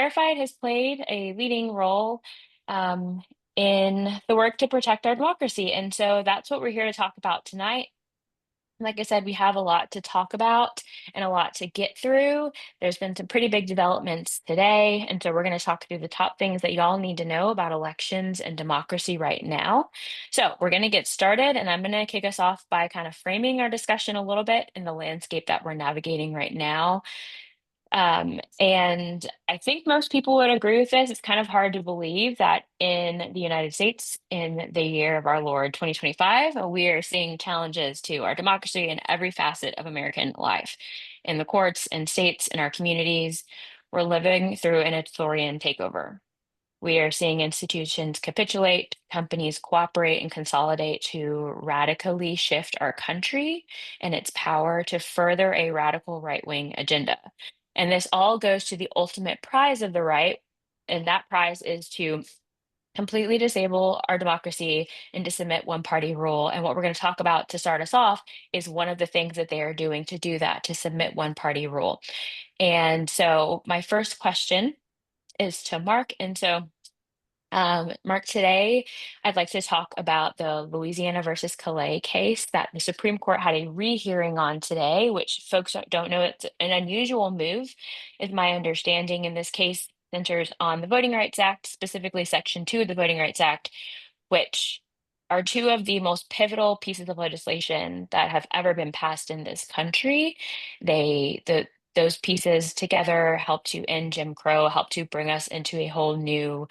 Fair Fight has played a leading role um, in the work to protect our democracy. And so that's what we're here to talk about tonight. Like I said, we have a lot to talk about and a lot to get through. There's been some pretty big developments today. And so we're going to talk through the top things that y'all need to know about elections and democracy right now. So we're going to get started, and I'm going to kick us off by kind of framing our discussion a little bit in the landscape that we're navigating right now. And I think most people would agree with this. It's kind of hard to believe that in the United States, in the year of our Lord 2025, we are seeing challenges to our democracy in every facet of American life. In the courts and states, in our communities, we're living through an authoritarian takeover. We are seeing institutions capitulate, companies cooperate and consolidate to radically shift our country and its power to further a radical right-wing agenda. And this all goes to the ultimate prize of the right, and that prize is to completely disable our democracy and to submit one-party rule. And what we're going to talk about to start us off is one of the things that they are doing to do that, to submit one-party rule. And so my first question is to Marc. And so Marc, today I'd like to talk about the Louisiana versus Calais case that the Supreme Court had a rehearing on today, which folks don't know, it's an unusual move, is my understanding. In this case, centers on the Voting Rights Act, specifically Section 2 of the Voting Rights Act, which are two of the most pivotal pieces of legislation that have ever been passed in this country. Those pieces together help to end Jim Crow, help to bring us into a whole new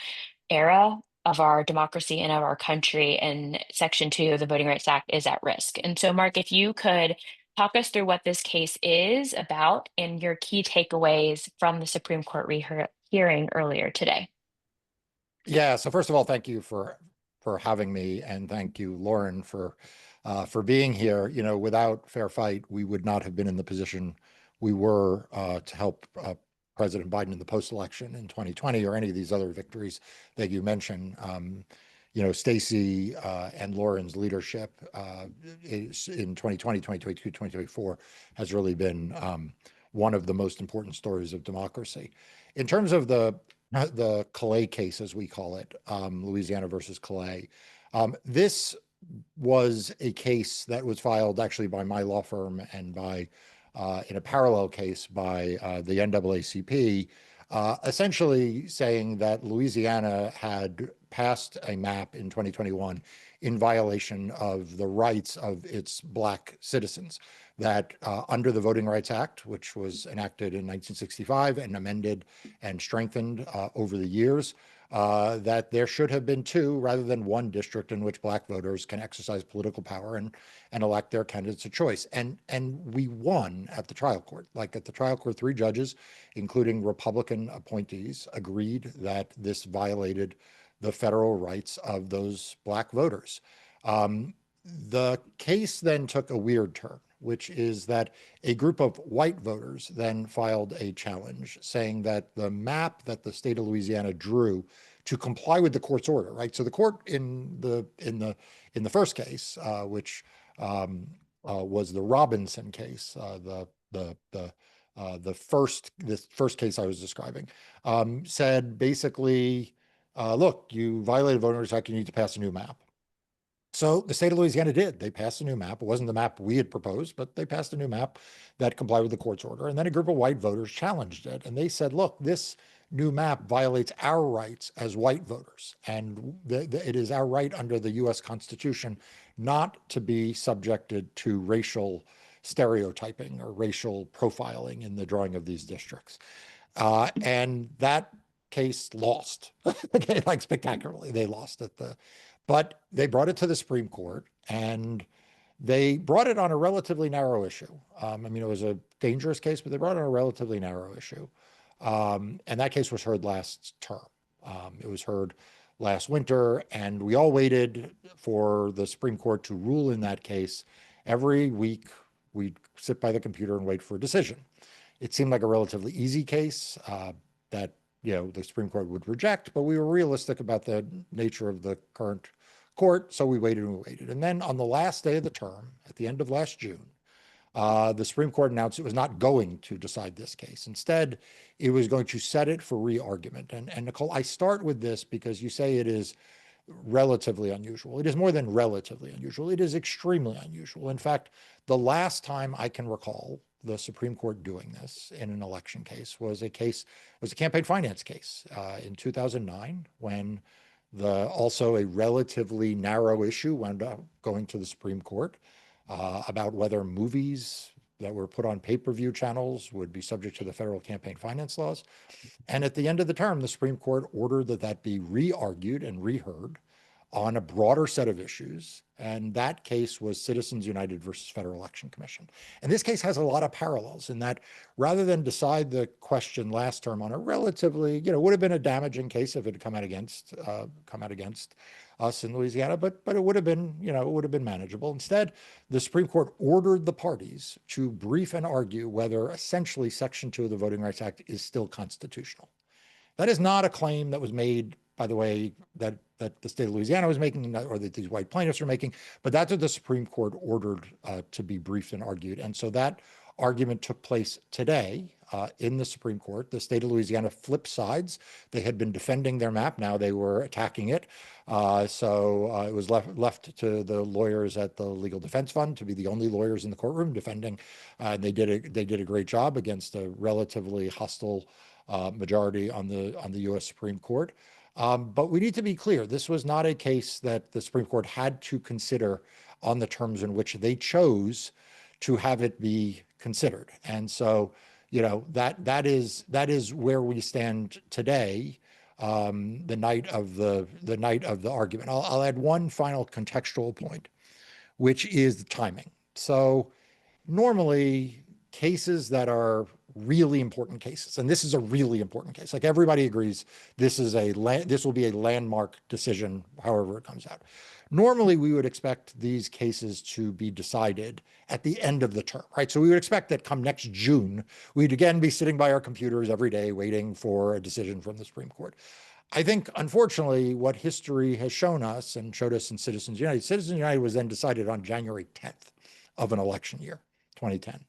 era of our democracy and of our country, and Section 2 of the Voting Rights Act is at risk. And so, Marc, if you could talk us through what this case is about and your key takeaways from the Supreme Court hearing earlier today. Yeah. So first of all, thank you for having me, and thank you, Lauren, for being here. You know, without Fair Fight, we would not have been in the position we were to help President Biden in the post-election in 2020 or any of these other victories that you mentioned. You know, Stacey and Lauren's leadership in 2020, 2022, 2024 has really been one of the most important stories of democracy. In terms of the Calais case, as we call it, Louisiana versus Calais, this was a case that was filed actually by my law firm and by in a parallel case by the NAACP, essentially saying that Louisiana had passed a map in 2021 in violation of the rights of its Black citizens, that under the Voting Rights Act, which was enacted in 1965 and amended and strengthened over the years, that there should have been two rather than one district in which Black voters can exercise political power and elect their candidates of choice. And we won at the trial court. Like at the trial court, 3 judges, including Republican appointees, agreed that this violated the federal rights of those Black voters. The case then took a weird turn, which is that a group of white voters then filed a challenge saying that the map that the state of Louisiana drew to comply with the court's order, right? So the court in the first case, which was the Robinson case, this first case I was describing, said basically, look, you violated Voting Rights Act, you need to pass a new map. So the state of Louisiana did. They passed a new map. It wasn't the map we had proposed, but they passed a new map that complied with the court's order. And then a group of white voters challenged it. And they said, look, this new map violates our rights as white voters. And it is our right under the U.S. Constitution not to be subjected to racial stereotyping or racial profiling in the drawing of these districts. And that case lost, like spectacularly. They lost it. But they brought it to the Supreme Court, and they brought it on a relatively narrow issue. I mean, it was a dangerous case, but they brought it on a relatively narrow issue. And that case was heard last term. It was heard last winter, and we all waited for the Supreme Court to rule in that case. Every week, we'd sit by the computer and wait for a decision. It seemed like a relatively easy case that the Supreme Court would reject, but we were realistic about the nature of the current court, so we waited and we waited. And then on the last day of the term, at the end of last June, the Supreme Court announced it was not going to decide this case. Instead, it was going to set it for re-argument. And Nicole, I start with this because you say it is relatively unusual. It is more than relatively unusual. It is extremely unusual. In fact, the last time I can recall the Supreme Court doing this in an election case, was a campaign finance case in 2009 when also a relatively narrow issue wound up going to the Supreme Court about whether movies that were put on pay-per-view channels would be subject to the federal campaign finance laws. And at the end of the term, the Supreme Court ordered that that be re-argued and reheard on a broader set of issues. And that case was Citizens United versus Federal Election Commission. And this case has a lot of parallels in that rather than decide the question last term on a relatively, would have been a damaging case if it had come out against us in Louisiana, but it would have been, it would have been manageable. Instead, the Supreme Court ordered the parties to brief and argue whether essentially Section 2 of the Voting Rights Act is still constitutional. That is not a claim that was made, by the way, that the state of Louisiana was making or that these white plaintiffs are making, but that's what the Supreme Court ordered to be briefed and argued. And so that argument took place today in the Supreme Court. The state of Louisiana flipped sides. They had been defending their map. Now they were attacking it. So it was left to the lawyers at the Legal Defense Fund to be the only lawyers in the courtroom defending. They did a great job against a relatively hostile majority on the U.S. Supreme Court. But we need to be clear, this was not a case that the Supreme Court had to consider on the terms in which they chose to have it be considered. And so, that is where we stand today, the night of the argument. I'll add one final contextual point, which is the timing. So normally cases that are really important cases, and this is a really important case. Like everybody agrees, this will be a landmark decision, however it comes out. Normally, we would expect these cases to be decided at the end of the term, right? So we would expect that come next June, we'd again be sitting by our computers every day waiting for a decision from the Supreme Court. I think, unfortunately, what history has shown us and showed us in Citizens United was then decided on January 10th of an election year, 2010.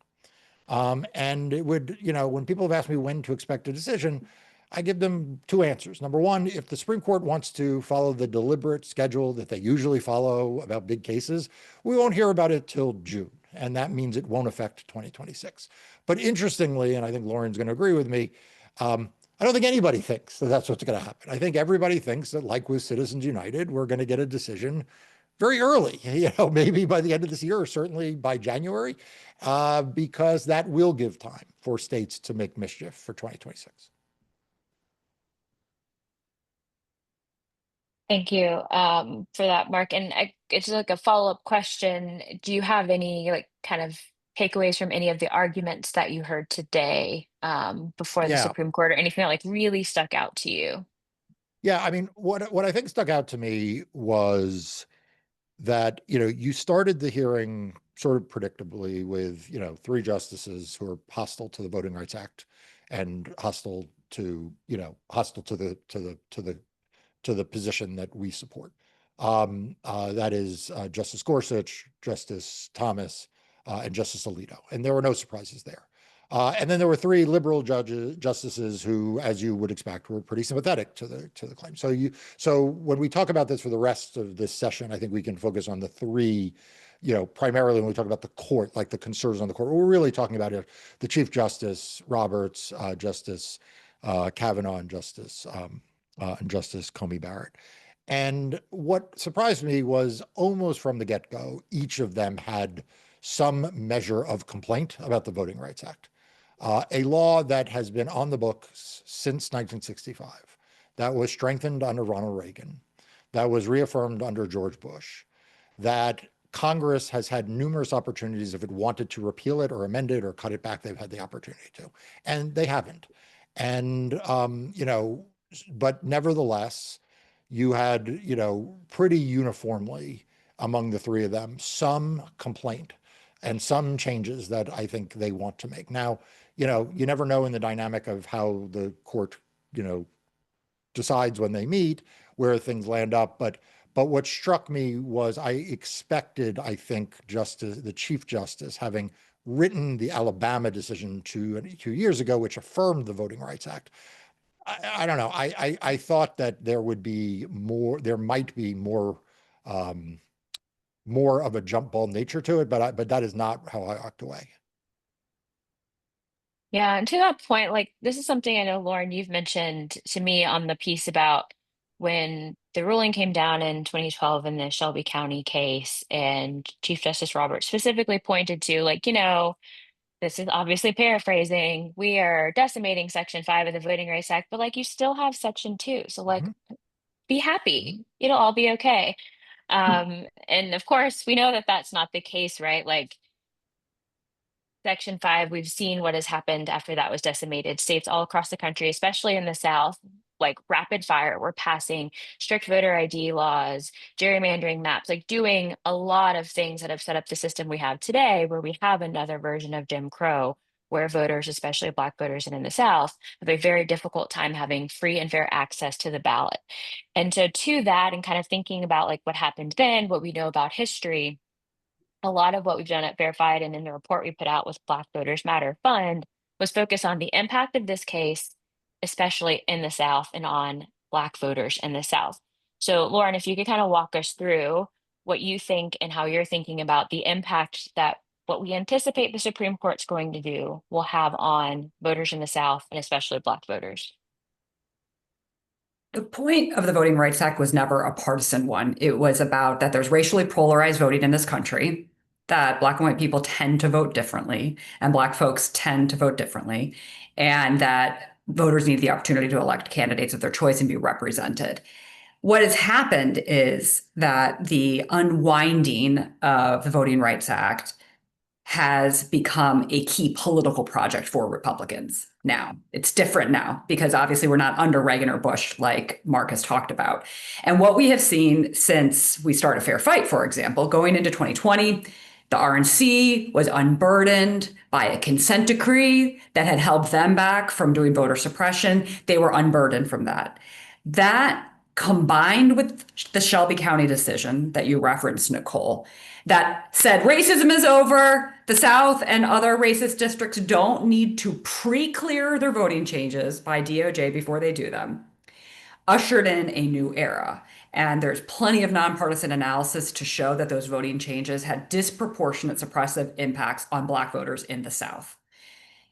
And it would, when people have asked me when to expect a decision, I give them two answers. Number one, if the Supreme Court wants to follow the deliberate schedule that they usually follow about big cases, we won't hear about it till June. And that means it won't affect 2026. But interestingly, and I think Lauren's going to agree with me, I don't think anybody thinks that that's what's going to happen. I think everybody thinks that, like with Citizens United, we're going to get a decision very early, maybe by the end of this year or certainly by January, because that will give time for states to make mischief for 2026. Thank you for that, Mark. And it's like a follow-up question. Do you have any kind of takeaways from any of the arguments that you heard today before the Yeah. Supreme Court, or anything that really stuck out to you? Yeah. I mean, what I think stuck out to me was that, you started the hearing sort of predictably with, three justices who are hostile to the Voting Rights Act and hostile to the position that we support. That is Justice Gorsuch, Justice Thomas, and Justice Alito. And there were no surprises there. And then there were three liberal justices who, as you would expect, were pretty sympathetic to the claim. So when we talk about this for the rest of this session, I think we can focus on the three, primarily when we talk about the court, like the concerns on the court. We're really talking about the Chief Justice Roberts, Justice Kavanaugh, and Justice Comey Barrett. And what surprised me was almost from the get-go, each of them had some measure of complaint about the Voting Rights Act. A law that has been on the books since 1965, that was strengthened under Ronald Reagan, that was reaffirmed under George Bush, that Congress has had numerous opportunities if it wanted to repeal it or amend it or cut it back, they've had the opportunity to, and they haven't. And, but nevertheless, you had, pretty uniformly among the three of them, some complaint and some changes that I think they want to make. Now, you never know in the dynamic of how the court, decides when they meet, where things land up. But what struck me was I expected, I think, the Chief Justice having written the Alabama decision 2 years ago, which affirmed the Voting Rights Act. I don't know. I thought that there might be um, more of a jump ball nature to it, but that is not how I walked away. Yeah, and to that point, like this is something I know, Lauren, you've mentioned to me on the piece about when the ruling came down in 2012 in the Shelby County case, and Chief Justice Roberts specifically pointed to, like, this is obviously paraphrasing, we are decimating Section 5 of the Voting Rights Act, but like you still have Section 2. So like Mhm. be happy. It'll all be okay. And of course, we know that that's not the case, right? Like Section 5, we've seen what has happened after that was decimated. States all across the country, especially in the South, like rapid fire, we're passing strict voter ID laws, gerrymandering maps, like doing a lot of things that have set up the system we have today, where we have another version of Jim Crow, where voters, especially Black voters and in the South, have a very difficult time having free and fair access to the ballot. And so, to that, and kind of thinking about like what happened then, what we know about history, a lot of what we've done at Verified and in the report we put out with Black Voters Matter Fund was focus on the impact of this case, especially in the South and on Black voters in the South. So, Lauren, if you could kind of walk us through what you think and how you're thinking about the impact that what we anticipate the Supreme Court's going to do will have on voters in the South and especially Black voters. The point of the Voting Rights Act was never a partisan one. It was about that there's racially polarized voting in this country, that Black and white people tend to vote differently, and Black folks tend to vote differently, and that voters need the opportunity to elect candidates of their choice and be represented. What has happened is that the unwinding of the Voting Rights Act has become a key political project for Republicans now. It's different now because obviously we're not under Reagan or Bush like Marc has talked about. And what we have seen since we started Fair Fight, for example, going into 2020, the RNC was unburdened by a consent decree that had held them back from doing voter suppression. They were unburdened from that. That combined with the Shelby County decision that you referenced, Nicole, that said racism is over. The South and other racist districts don't need to pre-clear their voting changes by DOJ before they do them, ushered in a new era. And there's plenty of nonpartisan analysis to show that those voting changes had disproportionate suppressive impacts on Black voters in the South.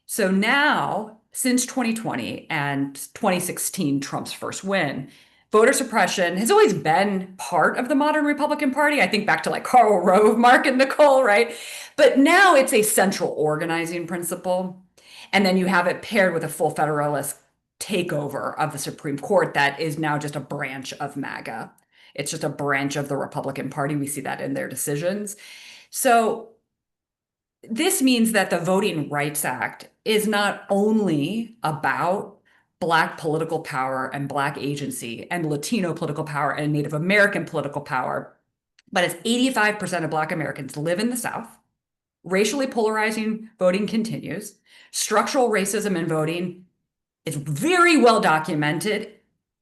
So now, since 2020 and 2016, Trump's first win, voter suppression has always been part of the modern Republican Party. I think back to like Karl Rove, Marc and Nicole, right? But now it's a central organizing principle. And then you have it paired with a full federalist takeover of the Supreme Court that is now just a branch of MAGA. It's just a branch of the Republican Party. We see that in their decisions. So this means that the Voting Rights Act is not only about Black political power and Black agency and Latino political power and Native American political power, but as 85% of Black Americans live in the South, racially polarizing voting continues, structural racism in voting is very well documented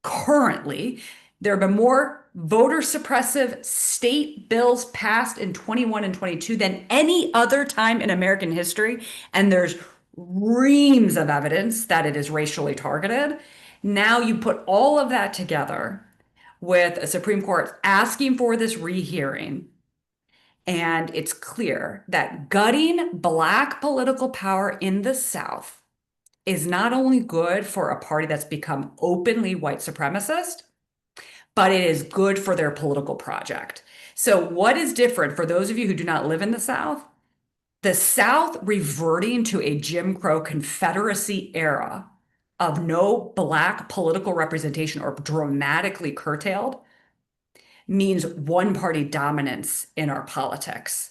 currently. There have been more voter suppressive state bills passed in 21 and 22 than any other time in American history. And there's reams of evidence that it is racially targeted. Now you put all of that together with a Supreme Court asking for this rehearing. And it's clear that gutting Black political power in the South is not only good for a party that's become openly white supremacist, but it is good for their political project. So, what is different for those of you who do not live in the South? The South reverting to a Jim Crow Confederacy era of no Black political representation or dramatically curtailed means one party dominance in our politics.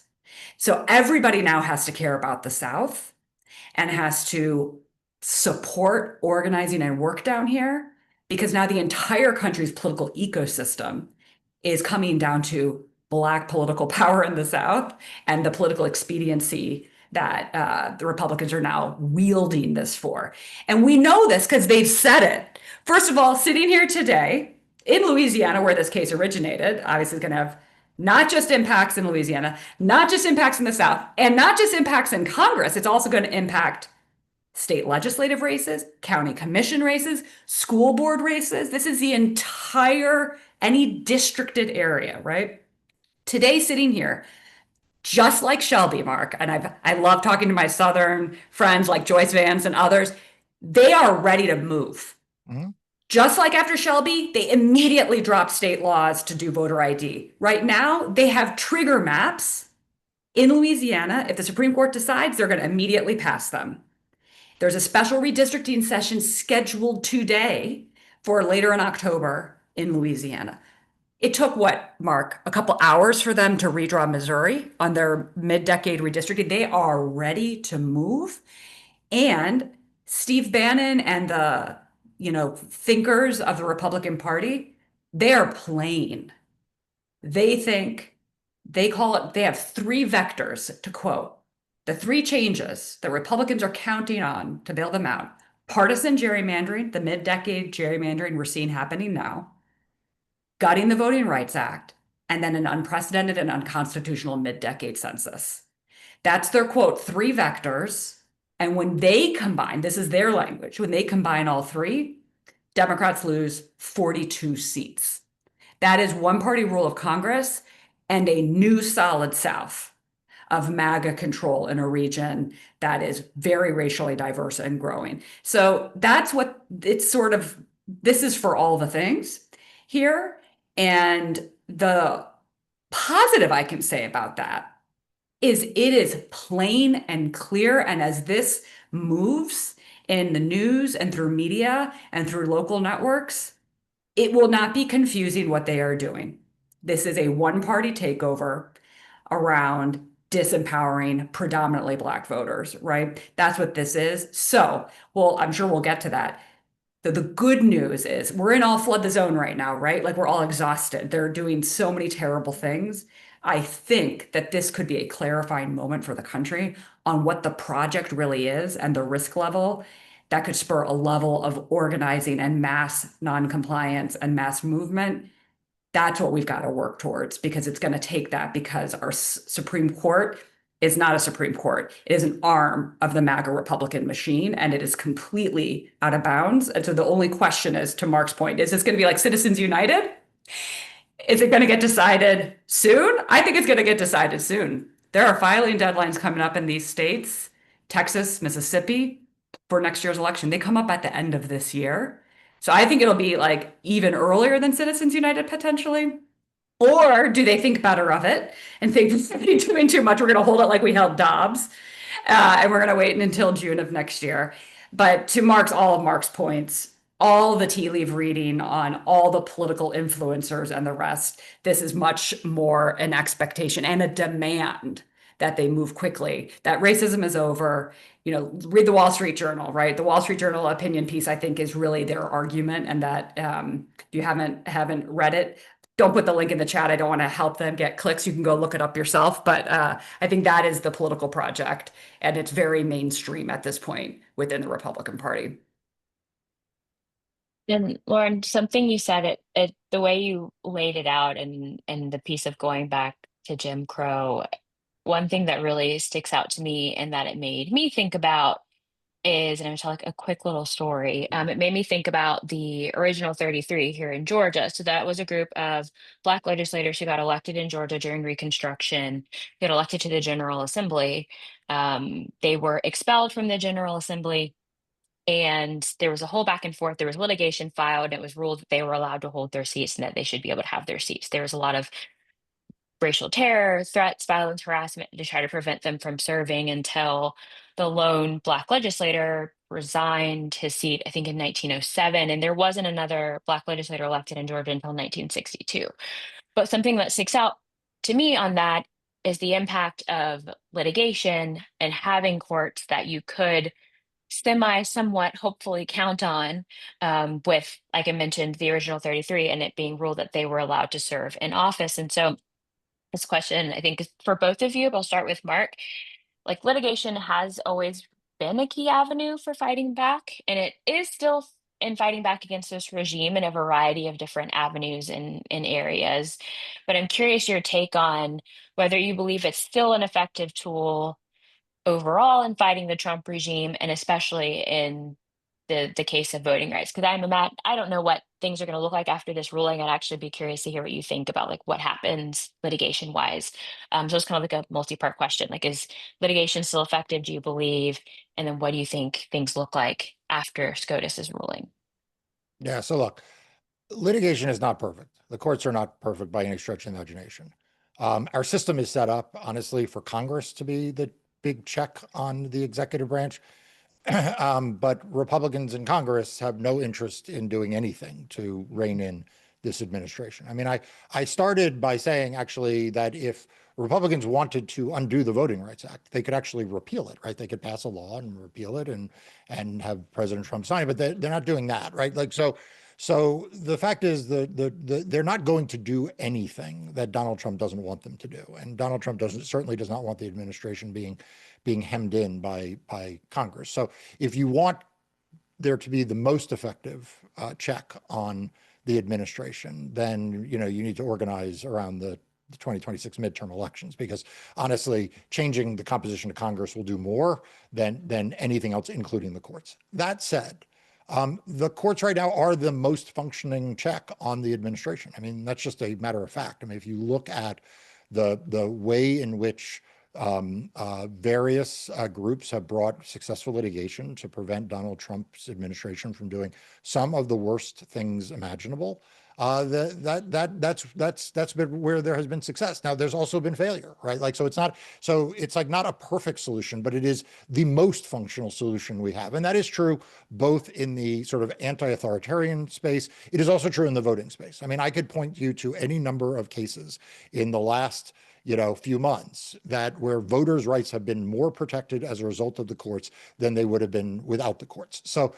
So, everybody now has to care about the South and has to support organizing and work down here because now the entire country's political ecosystem is coming down to Black political power in the South and the political expediency that the Republicans are now wielding this for. And we know this because they've said it. First of all, sitting here today in Louisiana, where this case originated, obviously is going to have not just impacts in Louisiana, not just impacts in the South, and not just impacts in Congress. It's also going to impact state legislative races, county commission races, school board races. This is the entire, any districted area, right? Today, sitting here, just like Shelby, Mark, and I love talking to my Southern friends like Joyce Vance and others, they are ready to move. Mhm. Just like after Shelby, they immediately dropped state laws to do voter ID. Right now, they have trigger maps in Louisiana. If the Supreme Court decides, they're going to immediately pass them. There's a special redistricting session scheduled today for later in October in Louisiana. It took what, Mark, a couple hours for them to redraw Missouri on their mid-decade redistricting. They are ready to move. And Steve Bannon and the, thinkers of the Republican Party, they are playing. They think they call it, they have three vectors to quote. The three changes that Republicans are counting on to bail them out: partisan gerrymandering, the mid-decade gerrymandering we're seeing happening now, gutting the Voting Rights Act, and then an unprecedented and unconstitutional mid-decade census. That's their quote, three vectors. And when they combine, this is their language, when they combine all three, Democrats lose 42 seats. That is one party rule of Congress and a new solid South of MAGA control in a region that is very racially diverse and growing. So that's what it's sort of, this is for all the things here. And the positive I can say about that is it is plain and clear. And as this moves in the news and through media and through local networks, it will not be confusing what they are doing. This is a one-party takeover around disempowering predominantly Black voters, right? That's what this is. So, well, I'm sure we'll get to that. The good news is we're in all flood the zone right now, right? Like we're all exhausted. They're doing so many terrible things. I think that this could be a clarifying moment for the country on what the project really is and the risk level that could spur a level of organizing and mass noncompliance and mass movement. That's what we've got to work towards, because it's going to take that, because our Supreme Court is not a Supreme Court. It is an arm of the MAGA Republican machine, and it is completely out of bounds. And so the only question is, to Mark's point, is this going to be like Citizens United? Is it going to get decided soon? I think it's going to get decided soon. There are filing deadlines coming up in these states, Texas, Mississippi, for next year's election. They come up at the end of this year. So I think it'll be like even earlier than Citizens United potentially. Or do they think better of it and think this is doing too much? We're going to hold it like we held Dobbs, and we're going to wait until June of next year. But to all of Mark's points, all the tea leaf reading on all the political influencers and the rest, this is much more an expectation and a demand that they move quickly, that racism is over. Read the Wall Street Journal, right? The Wall Street Journal opinion piece, I think, is really their argument. And that if you haven't read it, don't put the link in the chat. I don't want to help them get clicks. You can go look it up yourself. But I think that is the political project. And it's very mainstream at this point within the Republican Party. And Lauren, something you said, it the way you laid it out, and the piece of going back to Jim Crow, one thing that really sticks out to me and that it made me think about is, and I'm gonna tell like a quick little story. It made me think about the original 33 here in Georgia. So that was a group of Black legislators who got elected in Georgia during Reconstruction, got elected to the General Assembly. They were expelled from the General Assembly, and there was a whole back and forth. There was litigation filed, and it was ruled that they were allowed to hold their seats and that they should be able to have their seats. There was a lot of racial terror, threats, violence, harassment to try to prevent them from serving, until the lone Black legislator resigned his seat, I think in 1907. And there wasn't another Black legislator elected in Georgia until 1962. But something that sticks out to me on that is the impact of litigation and having courts that you could somewhat hopefully count on, with, like I mentioned, the original 33 and it being ruled that they were allowed to serve in office. And so this question, I think, is for both of you, but I'll start with Mark. Like, litigation has always been a key avenue for fighting back, and it is still in fighting back against this regime in a variety of different avenues in areas. But I'm curious your take on whether you believe it's still an effective tool overall in fighting the Trump regime, and especially in the case of voting rights. Because I don't know what things are going to look like after this ruling. I'd actually be curious to hear what you think about like what happens litigation wise. So it's kind of like a multi-part question. Like, is litigation still effective? Do you believe? And then what do you think things look like after SCOTUS's ruling? Yeah. So look, litigation is not perfect. The courts are not perfect by any stretch of the imagination. Our system is set up, honestly, for Congress to be the big check on the executive branch. But Republicans in Congress have no interest in doing anything to rein in this administration. I mean, I started by saying actually that if Republicans wanted to undo the Voting Rights Act, they could actually repeal it, right? They could pass a law and repeal it and have President Trump sign it, but they're not doing that, right? Like so the fact is they're not going to do anything that Donald Trump doesn't want them to do, and Donald Trump certainly does not want the administration being hemmed in by Congress. So if you want there to be the most effective check on the administration, then you need to organize around the 2026 midterm elections, because honestly, changing the composition of Congress will do more than anything else, including the courts. That said, the courts right now are the most functioning check on the administration. I mean, that's just a matter of fact. I mean, if you look at the way in which various groups have brought successful litigation to prevent Donald Trump's administration from doing some of the worst things imaginable. That's been where there has been success. Now, there's also been failure, right? Like, so it's like not a perfect solution, but it is the most functional solution we have. And that is true both in the sort of anti-authoritarian space. It is also true in the voting space. I mean, I could point you to any number of cases in the last few months that where voters' rights have been more protected as a result of the courts than they would have been without the courts. So,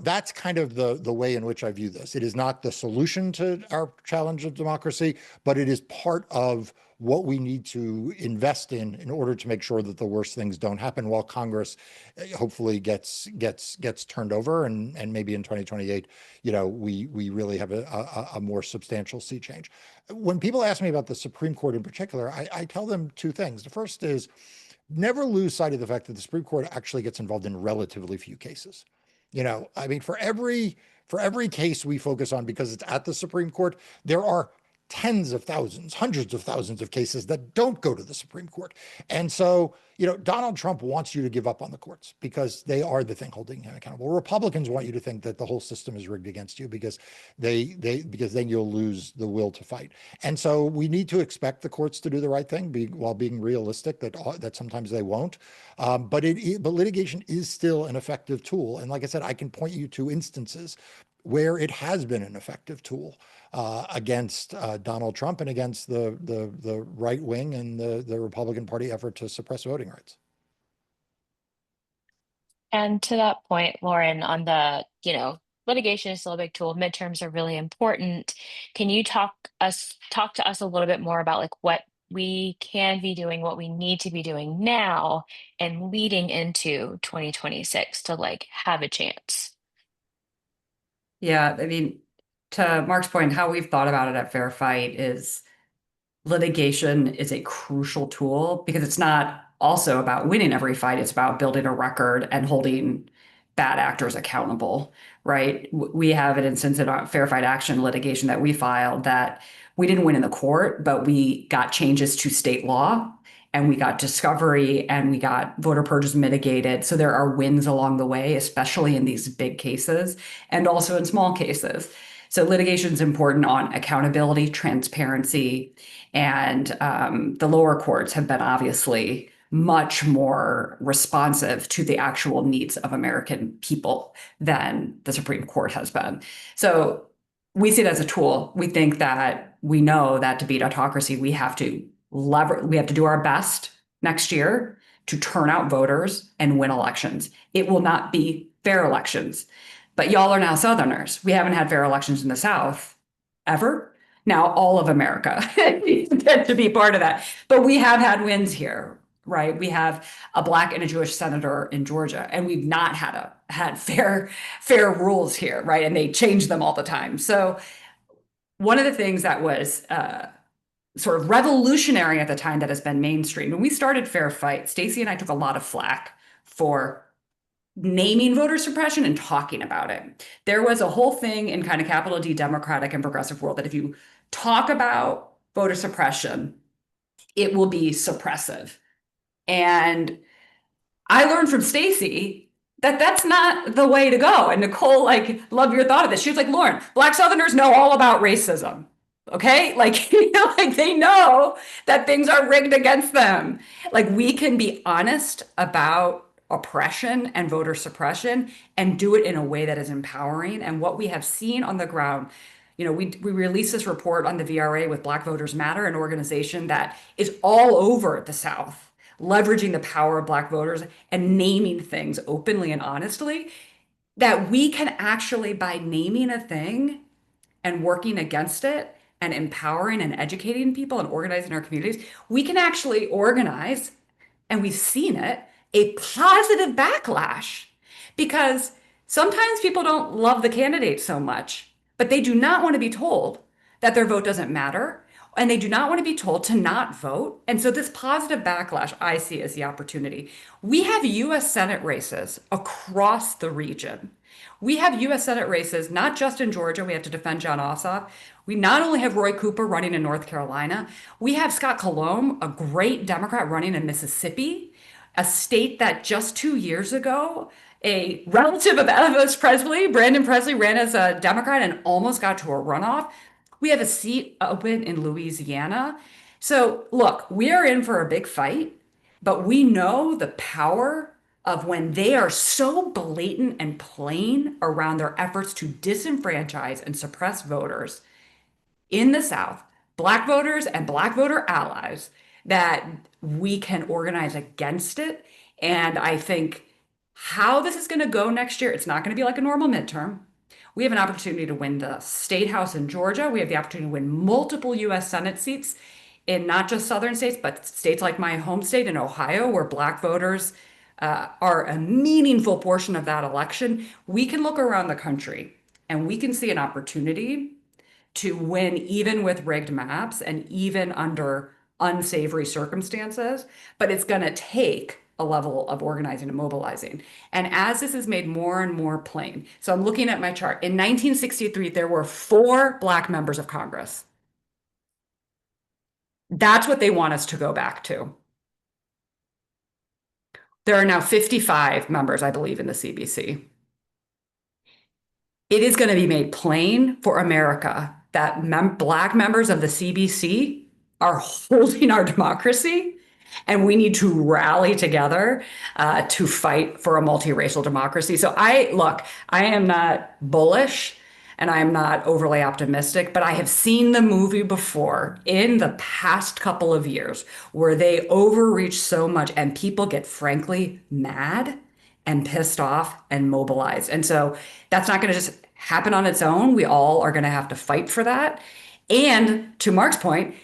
that's kind of the way in which I view this. It is not the solution to our challenge of democracy, but it is part of what we need to invest in order to make sure that the worst things don't happen while Congress hopefully gets turned over, and maybe in 2028, we really have a more substantial sea change. When people ask me about the Supreme Court in particular, I tell them two things. The first is never lose sight of the fact that the Supreme Court actually gets involved in relatively few cases. I mean, for every case we focus on because it's at the Supreme Court, there are tens of thousands, hundreds of thousands of cases that don't go to the Supreme Court. And so, Donald Trump wants you to give up on the courts because they are the thing holding him accountable. Republicans want you to think that the whole system is rigged against you because because then you'll lose the will to fight. And so we need to expect the courts to do the right thing while being realistic that sometimes they won't. But litigation is still an effective tool. And like I said, I can point you to instances where it has been an effective tool against Donald Trump and against the right wing and the Republican Party effort to suppress voting rights. And to that point, Lauren, on the, litigation is still a big tool. Midterms are really important. Can you talk to us a little bit more about like what we can be doing, what we need to be doing now and leading into 2026 to like have a chance? Yeah, I mean, to Mark's point, how we've thought about it at Fair Fight is litigation is a crucial tool because it's not also about winning every fight. It's about building a record and holding bad actors accountable, right? We have an instance in our Fair Fight Action litigation that we filed that we didn't win in the court, but we got changes to state law and we got discovery and we got voter purges mitigated. So there are wins along the way, especially in these big cases and also in small cases. So litigation is important on accountability, transparency, and the lower courts have been obviously much more responsive to the actual needs of American people than the Supreme Court has been. So we see it as a tool. We think that we know that to beat autocracy, we have to do our best next year to turn out voters and win elections. It will not be fair elections. But y'all are now Southerners. We haven't had fair elections in the South ever. Now all of America get to be part of that. But we have had wins here. right? We have a Black and a Jewish senator in Georgia, and we've not had fair rules here, right? And they change them all the time. So one of the things that was sort of revolutionary at the time that has been mainstream. When we started Fair Fight, Stacey and I took a lot of flack for naming voter suppression and talking about it. There was a whole thing in kind of capital D Democratic and progressive world that if you talk about voter suppression, it will be suppressive. And I learned from Stacey that that's not the way to go. And Nicole, like, love your thought of this. She was like, Lauren, Black Southerners know all about racism. Okay. Like, like they know that things are rigged against them. Like we can be honest about oppression and voter suppression and do it in a way that is empowering. And what we have seen on the ground, we released this report on the VRA with Black Voters Matter, an organization that is all over the South, leveraging the power of Black voters and naming things openly and honestly, that we can actually, by naming a thing and working against it and empowering and educating people and organizing our communities, we can actually organize, and we've seen it, a positive backlash. Because sometimes people don't love the candidate so much, but they do not want to be told that their vote doesn't matter. And they do not want to be told to not vote. And so this positive backlash I see as the opportunity. We have US Senate races across the region. We have US Senate races, not just in Georgia. We have to defend John Ossoff. We not only have Roy Cooper running in North Carolina, we have Scott Colomb, a great Democrat running in Mississippi, a state that just 2 years ago, a relative of Elvis Presley, Brandon Presley, ran as a Democrat and almost got to a runoff. We have a seat open in Louisiana. So look, we are in for a big fight, but we know the power of when they are so blatant and plain around their efforts to disenfranchise and suppress voters in the South, Black voters and Black voter allies, that we can organize against it. And I think how this is going to go next year, it's not going to be like a normal midterm. We have an opportunity to win the state house in Georgia. We have the opportunity to win multiple US Senate seats in not just southern states, but states like my home state in Ohio, where Black voters are a meaningful portion of that election. We can look around the country and we can see an opportunity to win even with rigged maps and even under unsavory circumstances, but it's going to take a level of organizing and mobilizing. And as this is made more and more plain, so I'm looking at my chart. In 1963, there were 4 Black members of Congress. That's what they want us to go back to. There are now 55 members, I believe, in the CBC. It is going to be made plain for America that Black members of the CBC are holding our democracy, and we need to rally together to fight for a multiracial democracy. So I am not bullish and I am not overly optimistic, but I have seen the movie before in the past couple of years where they overreach so much and people get frankly mad and pissed off and mobilized. And so that's not going to just happen on its own. We all are going to have to fight for that. And to Marc's point,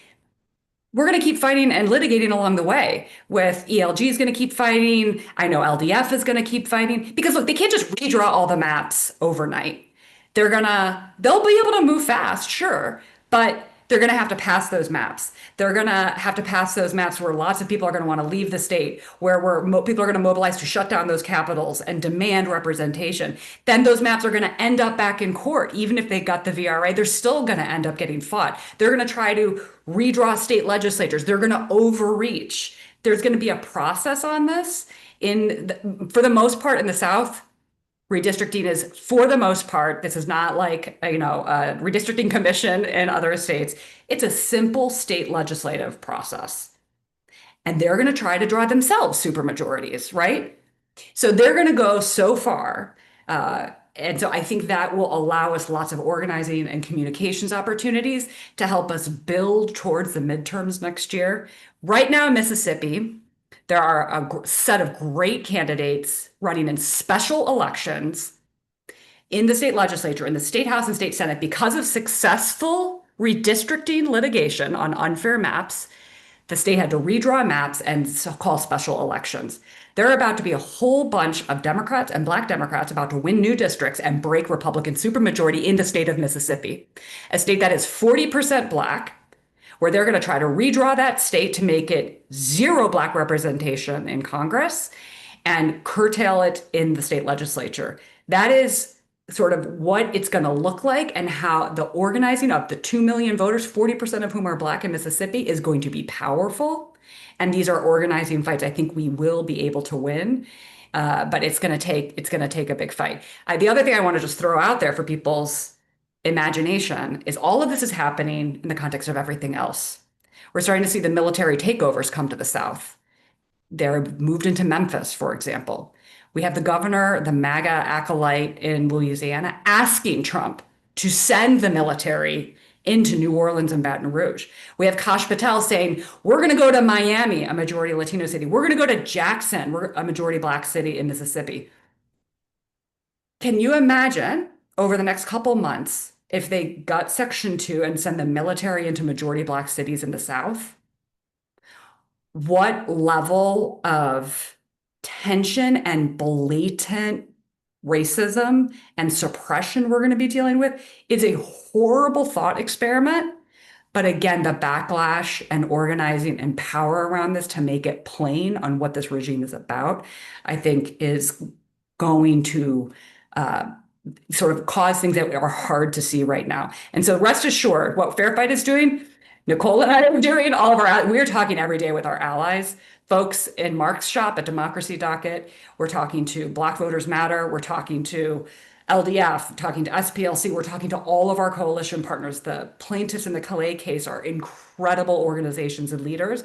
we're going to keep fighting and litigating along the way. With ELG is going to keep fighting. I know LDF is going to keep fighting because look, they can't just redraw all the maps overnight. They'll be able to move fast, sure, but they're going to have to pass those maps. They're going to have to pass those maps where lots of people are going to want to leave the state, where people are going to mobilize to shut down those capitals and demand representation. Then those maps are going to end up back in court. Even if they got the VRA, they're still going to end up getting fought. They're going to try to redraw state legislatures. They're going to overreach. There's going to be a process on this. For the most part in the South, redistricting is, for the most part, this is not like, a redistricting commission in other states. It's a simple state legislative process. And they're going to try to draw themselves supermajorities, right? So they're going to go so far. And so I think that will allow us lots of organizing and communications opportunities to help us build towards the midterms next year. Right now in Mississippi, there are a set of great candidates running in special elections in the state legislature, in the state house and state senate, because of successful redistricting litigation on unfair maps. The state had to redraw maps and call special elections. There are about to be a whole bunch of Democrats and Black Democrats about to win new districts and break Republican supermajority in the state of Mississippi, a state that is 40% Black, where they're going to try to redraw that state to make it zero Black representation in Congress and curtail it in the state legislature. That is sort of what it's going to look like, and how the organizing of the 2 million voters, 40% of whom are Black in Mississippi, is going to be powerful. And these are organizing fights I think we will be able to win. But it's going to take a big fight. The other thing I want to just throw out there for people's imagination is all of this is happening in the context of everything else. We're starting to see the military takeovers come to the South. They're moved into Memphis, for example. We have the governor, the MAGA acolyte in Louisiana, asking Trump to send the military into New Orleans and Baton Rouge. We have Kash Patel saying, we're going to go to Miami, a majority Latino city. We're going to go to Jackson, we're a majority Black city in Mississippi. Can you imagine over the next couple months if they gut Section 2 and send the military into majority Black cities in the South? What level of tension and blatant racism and suppression we're going to be dealing with is a horrible thought experiment. But again, the backlash and organizing and power around this to make it plain on what this regime is about, I think is going to sort of cause things that are hard to see right now. And so rest assured, what Fair Fight is doing, Nicole and I are doing, we're talking every day with our allies, folks in Marc's shop at Democracy Docket. We're talking to Black Voters Matter. We're talking to LDF, talking to SPLC. We're talking to all of our coalition partners. The plaintiffs in the Calais case are incredible organizations and leaders,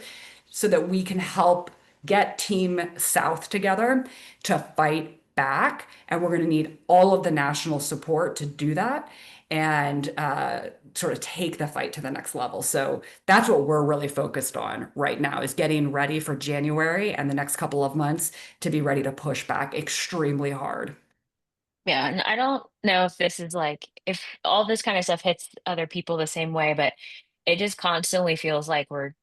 so that we can help get Team South together to fight back. And we're going to need all of the national support to do that, and sort of take the fight to the next level. So that's what we're really focused on right now, is getting ready for January and the next couple of months to be ready to push back extremely hard. Yeah, and I don't know if this is like, if all this kind of stuff hits other people the same way, but it just constantly feels like we're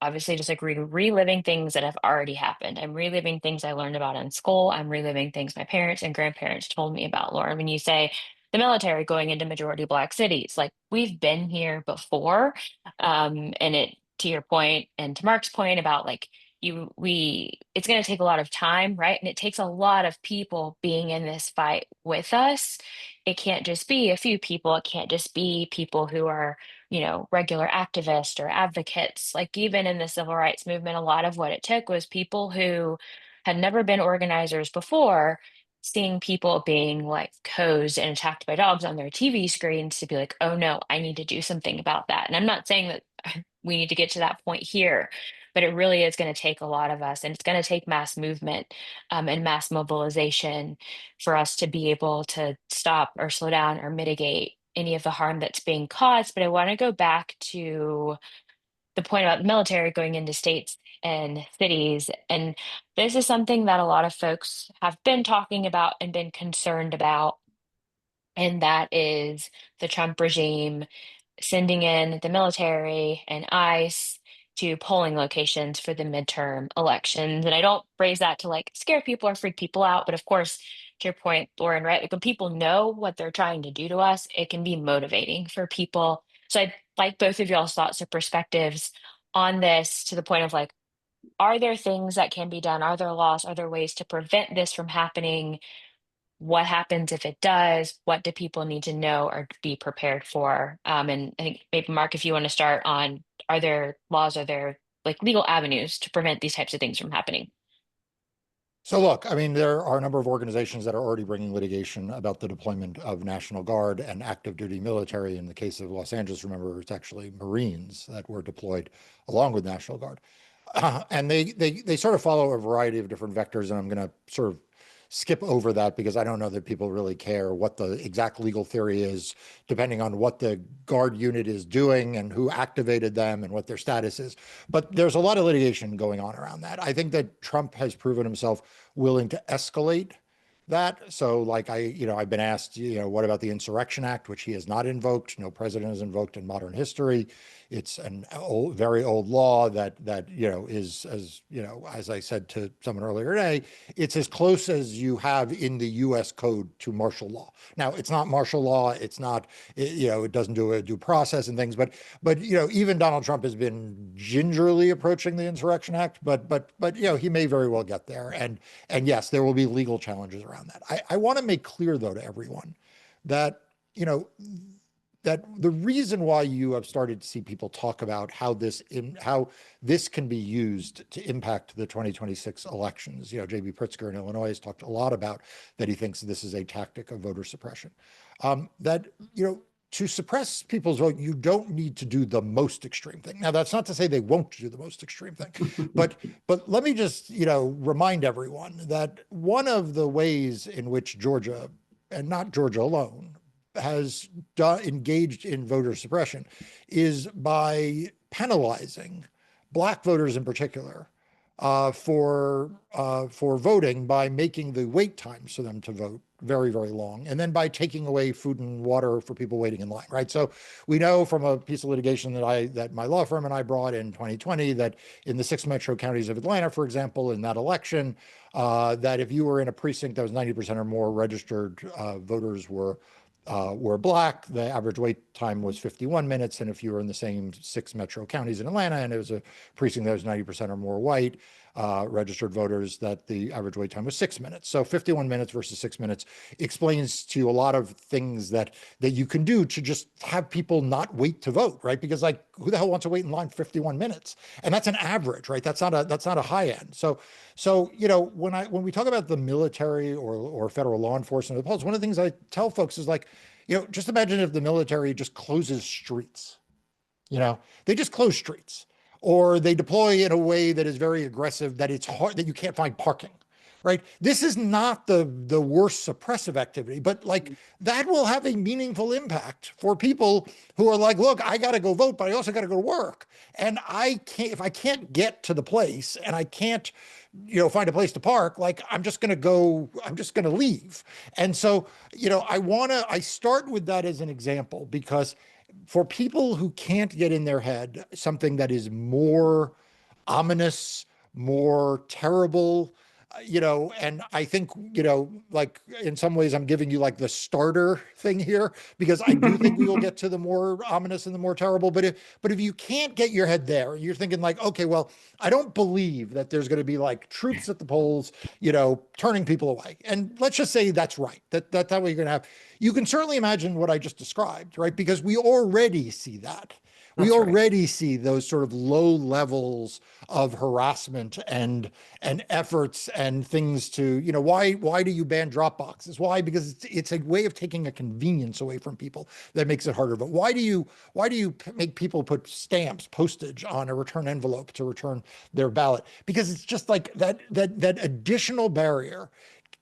obviously just like reliving things that have already happened. I'm reliving things I learned about in school. I'm reliving things my parents and grandparents told me about. Lauren, when you say the military going into majority Black cities, like we've been here before. And it, to your point and to Mark's point about like, it's going to take a lot of time, right? And it takes a lot of people being in this fight with us. It can't just be a few people. It can't just be people who are, regular activists or advocates. Like even in the civil rights movement, a lot of what it took was people who had never been organizers before, seeing people being like hosed and attacked by dogs on their TV screens to be like, oh no, I need to do something about that. And I'm not saying that we need to get to that point here, but it really is going to take a lot of us, and it's going to take mass movement and mass mobilization for us to be able to stop or slow down or mitigate any of the harm that's being caused. But I want to go back to the point about the military going into states and cities. And this is something that a lot of folks have been talking about and been concerned about. And that is the Trump regime sending in the military and ICE to polling locations for the midterm elections. And I don't phrase that to like scare people or freak people out, but of course, to your point, Lauren, right? Like when people know what they're trying to do to us, it can be motivating for people. So I'd like both of y'all's thoughts or perspectives on this, to the point of like, are there things that can be done? Are there laws? Are there ways to prevent this from happening? What happens if it does? What do people need to know or be prepared for? And I think maybe Mark, if you want to start on, are there laws, are there like legal avenues to prevent these types of things from happening? So look, I mean, there are a number of organizations that are already bringing litigation about the deployment of National Guard and active duty military. In the case of Los Angeles, remember, it's actually Marines that were deployed along with National Guard. And they sort of follow a variety of different vectors, and I'm going to sort of skip over that because I don't know that people really care what the exact legal theory is, depending on what the Guard unit is doing and who activated them and what their status is. But there's a lot of litigation going on around that. I think that Trump has proven himself willing to escalate that. So like I've been asked, what about the Insurrection Act, which he has not invoked. No president has invoked in modern history. It's an old, very old law that is, as I said to someone earlier today, it's as close as you have in the U.S. code to martial law. Now, it's not martial law. It's not, it doesn't do a due process and things, but even Donald Trump has been gingerly approaching the Insurrection Act, but he may very well get there. And yes, there will be legal challenges around that. I want to make clear, though, to everyone that, that the reason why you have started to see people talk about how this can be used to impact the 2026 elections. J.B. Pritzker in Illinois has talked a lot about that he thinks this is a tactic of voter suppression. To suppress people's vote, you don't need to do the most extreme thing. Now, that's not to say they won't do the most extreme thing, but let me just, remind everyone that one of the ways in which Georgia, and not Georgia alone, has engaged in voter suppression is by penalizing Black voters in particular for voting by making the wait times for them to vote very, very long, and then by taking away food and water for people waiting in line, right? So we know from a piece of litigation that my law firm and I brought in 2020 that in the 6 metro counties of Atlanta, for example, in that election, that if you were in a precinct that was 90% or more registered voters were Black, the average wait time was 51 minutes. And if you were in the same 6 metro counties in Atlanta and it was a precinct that was 90% or more white registered voters, that the average wait time was 6 minutes. So 51 minutes versus 6 minutes explains to you a lot of things that you can do to just have people not wait to vote, right? Because like, who the hell wants to wait in line 51 minutes? And that's an average, right? That's not a high end. So when we talk about the military or federal law enforcement, one of the things I tell folks is like, just imagine if the military just closes streets. They just close streets, or they deploy in a way that is very aggressive, that it's hard, that you can't find parking, right? This is not the worst suppressive activity, but like that will have a meaningful impact for people who are like, look, I got to go vote, but I also got to go to work. And if I can't get to the place and I can't, find a place to park, like I'm just going to leave. And so, I start with that as an example because for people who can't get in their head something that is more ominous, more terrible, and I think, like in some ways I'm giving you like the starter thing here, because I do think we will get to the more ominous and the more terrible. But if you can't get your head there, you're thinking like, okay, well, I don't believe that there's going to be like troops at the polls, turning people away. And let's just say that's right. That's what you're going to have. You can certainly imagine what I just described, right? Because we already see that. We already see those sort of low levels of harassment and efforts and things to, why do you ban drop boxes? Why? Because it's a way of taking a convenience away from people that makes it harder. But why do you make people put stamps, postage on a return envelope to return their ballot? Because it's just like that additional barrier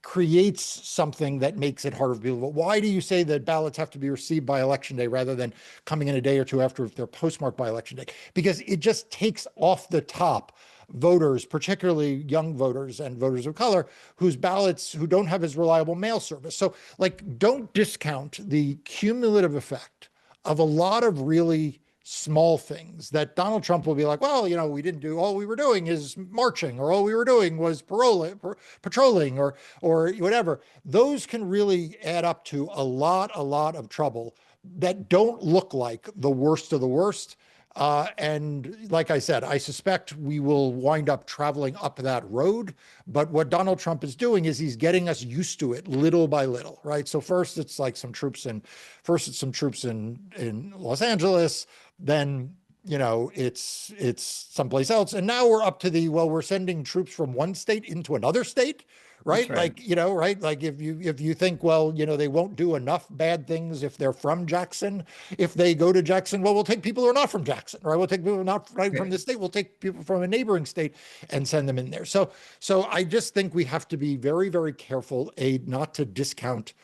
creates something that makes it harder for people. But why do you say that ballots have to be received by election day rather than coming in a day or two after if they're postmarked by election day? Because it just takes off the top voters, particularly young voters and voters of color, who don't have as reliable mail service. So like, don't discount the cumulative effect of a lot of really small things that Donald Trump will be like, well, we didn't do, all we were doing is marching, or all we were doing was patrolling or whatever. Those can really add up to a lot of trouble that don't look like the worst of the worst. And like I said, I suspect we will wind up traveling up that road. But what Donald Trump is doing is he's getting us used to it little by little, right? So first it's some troops in Los Angeles, then it's someplace else, and now we're up to we're sending troops from one state into another state, right? Like, right? Like if you think, well, they won't do enough bad things if they're from Jackson. If they go to Jackson, well, we'll take people who are not from Jackson, right? We'll take people not from the state. We'll take people from a neighboring state and send them in there. So I just think we have to be very, very careful, not to discount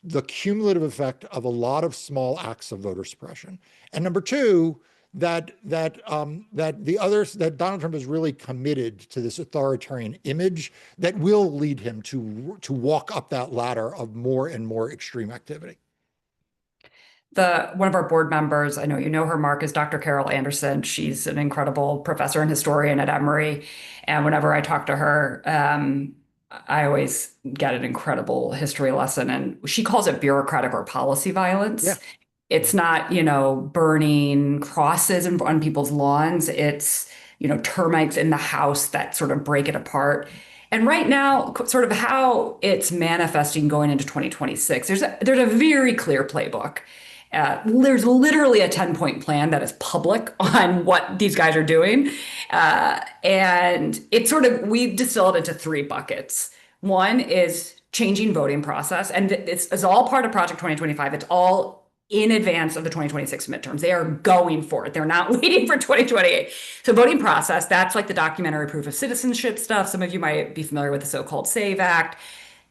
the cumulative effect of a lot of small acts of voter suppression. And number two, that the others that Donald Trump is really committed to this authoritarian image that will lead him to walk up that ladder of more and more extreme activity. One of our board members, I know you know her, Marc, is Dr. Carol Anderson. She's an incredible professor and historian at Emory. And whenever I talk to her, I always get an incredible history lesson. And she calls it bureaucratic or policy Yeah. violence. It's not, burning crosses on people's lawns. It's, termites in the house that sort of break it apart. And right now, sort of how it's manifesting going into 2026, there's a very clear playbook. There's literally a 10-point plan that is public on what these guys are doing. And it's we've distilled it into three buckets. One is changing voting process. And it's all part of Project 2025. It's all in advance of the 2026 midterms. They are going for it. They're not waiting for 2028. So voting process, that's like the documentary proof of citizenship stuff. Some of you might be familiar with the so-called SAVE Act.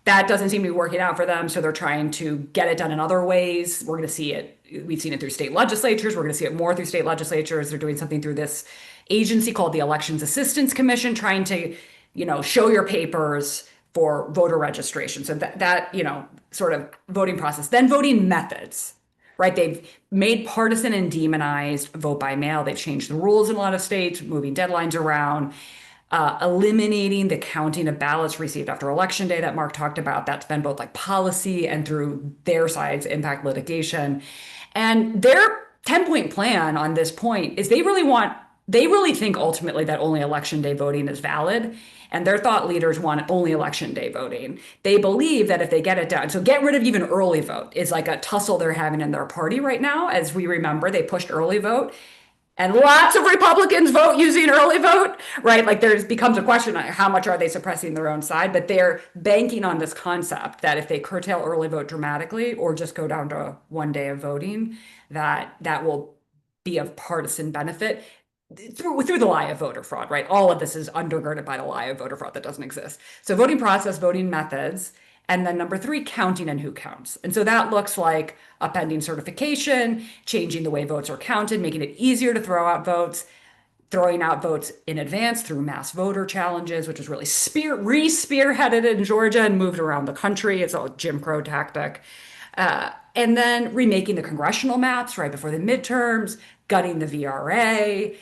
That doesn't seem to be working out for them. So they're trying to get it done in other ways. We're going to see it. We've seen it through state legislatures. We're going to see it more through state legislatures. They're doing something through this agency called the Elections Assistance Commission, trying to, show your papers for voter registration. So that sort of voting process. Then voting methods, right? They've made partisan and demonized vote by mail. They've changed the rules in a lot of states, moving deadlines around. Eliminating the counting of ballots received after election day that Marc talked about. That's been both like policy and through their side's impact litigation. And their 10-point plan on this point is they really think ultimately that only election day voting is valid. And their thought leaders want only election day voting. They believe that if they get it done, so get rid of even early vote is like a tussle they're having in their party right now. As we remember, they pushed early vote. And lots of Republicans vote using early vote, right? Like becomes a question, how much are they suppressing their own side? But they're banking on this concept that if they curtail early vote dramatically or just go down to one day of voting, that will be of partisan benefit through the lie of voter fraud, right? All of this is undergirded by the lie of voter fraud that doesn't exist. So voting process, voting methods, and then number three, counting and who counts. And so that looks like upending certification, changing the way votes are counted, making it easier to throw out votes, throwing out votes in advance through mass voter challenges, which was really re-spearheaded in Georgia and moved around the country. It's a Jim Crow tactic. And then remaking the congressional maps right before the midterms, gutting the VRA,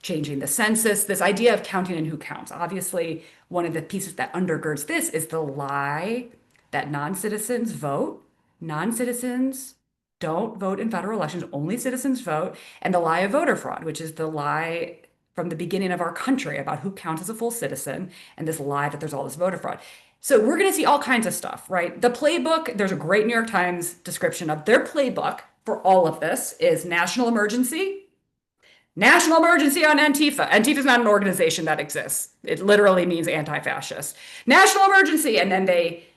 changing the census, this idea of counting and who counts. Obviously, one of the pieces that undergirds this is the lie that non-citizens vote. Non-citizens don't vote in federal elections, only citizens vote, and the lie of voter fraud, which is the lie from the beginning of our country about who counts as a full citizen, and this lie that there's all this voter fraud. So we're going to see all kinds of stuff, right? The playbook, there's a great New York Times description of their playbook for all of this is national emergency on Antifa. Antifa is not an organization that exists. It literally means anti-fascist. National emergency, and then